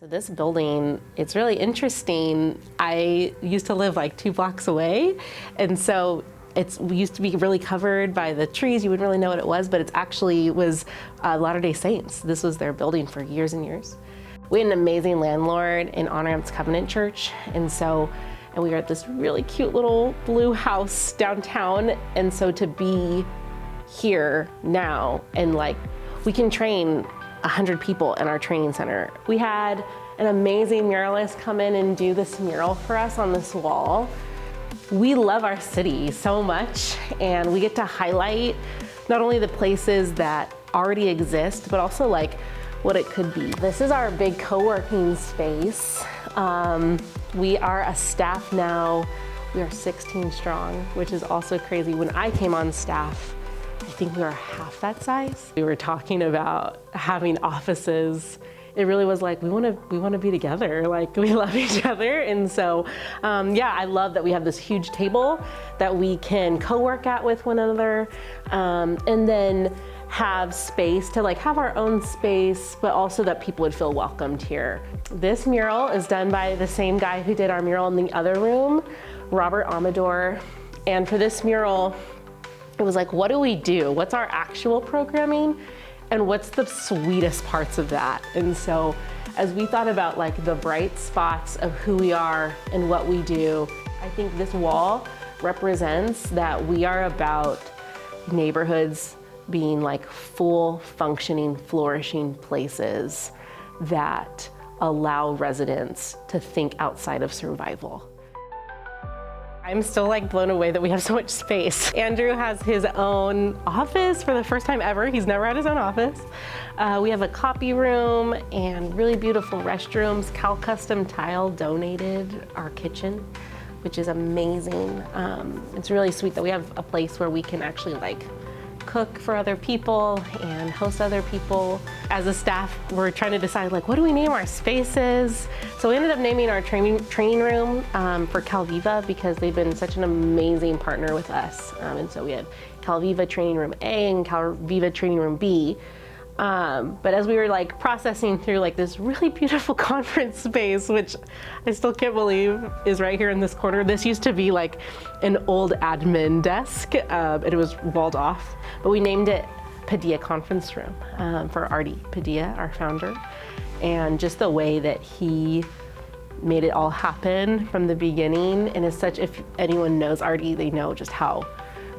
So this building, it's really interesting. I used to live like 2 blocks away, and so we used to be really covered by the trees. You wouldn't really know what it was, but it actually was Latter-day Saints. This was their building for years and years. We had an amazing landlord in On-Ramps Covenant Church, and we were at this really cute little blue house downtown, and so to be here now and we can train 100 people in our training center. We had an amazing muralist come in and do this mural for us on this wall. We love our city so much, and we get to highlight not only the places that already exist, but also what it could be. This is our big co-working space. We are a staff now. We are 16 strong, which is also crazy. When I came on staff, I think we were half that size. We were talking about having offices. It really was we want to be together. We love each other. And so, yeah, I love that we have this huge table that we can co-work at with one another, and then have space to have our own space, but also that people would feel welcomed here. This mural is done by the same guy who did our mural in the other room, Robert Amador. And for this mural, it was what do we do? What's our actual programming? And what's the sweetest parts of that? And so as we thought about the bright spots of who we are and what we do, I think this wall represents that we are about neighborhoods being full functioning, flourishing places that allow residents to think outside of survival. I'm still blown away that we have so much space. Andrew has his own office for the first time ever. He's never had his own office. We have a copy room and really beautiful restrooms. Cal Custom Tile donated our kitchen, which is amazing. It's really sweet that we have a place where we can actually cook for other people and host other people. As a staff, we're trying to decide what do we name our spaces? So we ended up naming our training room for Calviva because they've been such an amazing partner with us. And so we had Calviva Training Room A and Calviva Training Room B. But as we were processing through this really beautiful conference space, which I still can't believe is right here in this corner. This used to be an old admin desk, and it was walled off, but we named it Padilla Conference Room for Artie Padilla, our founder. And just the way that he made it all happen from the beginning, and if anyone knows Artie, they know just how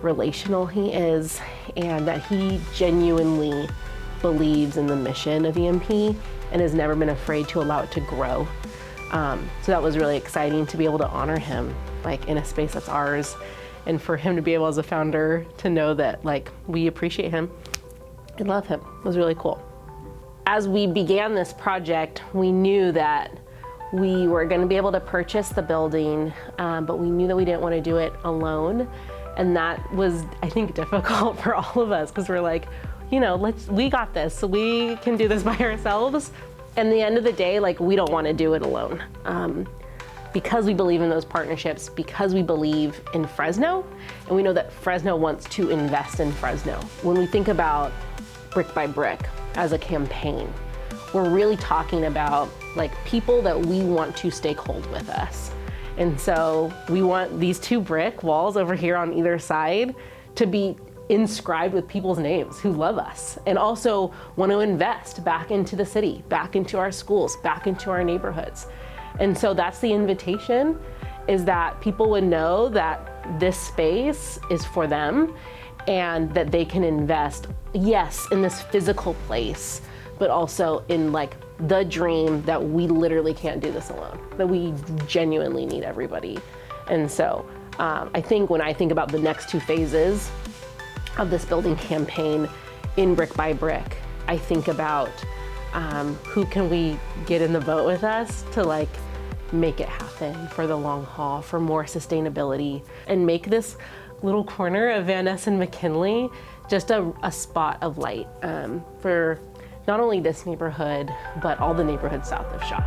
relational he is, and that he genuinely believes in the mission of ENP and has never been afraid to allow it to grow. So that was really exciting to be able to honor him in a space that's ours, and for him to be able as a founder to know that we appreciate him and love him was really cool. As we began this project, we knew that we were going to be able to purchase the building, but we knew that we didn't want to do it alone, and that was, I think, difficult for all of us because we're we got this, so we can do this by ourselves. And at the end of the day, we don't want to do it alone. Because we believe in those partnerships, because we believe in Fresno, and we know that Fresno wants to invest in Fresno. When we think about Brick by Brick as a campaign, we're really talking about people that we want to stakehold with us. And so we want these 2 brick walls over here on either side to be inscribed with people's names who love us and also want to invest back into the city, back into our schools, back into our neighborhoods. And so that's the invitation, is that people would know that this space is for them and that they can invest, yes, in this physical place, but also in the dream that we literally can't do this alone, that we genuinely need everybody. And so I think when I think about the next 2 phases of this building campaign in Brick by Brick, I think about who can we get in the boat with us to make it happen for the long haul, for more sustainability, and make this little corner of Van Ness and McKinley just a spot of light for not only this neighborhood, but all the neighborhoods south of Shaw.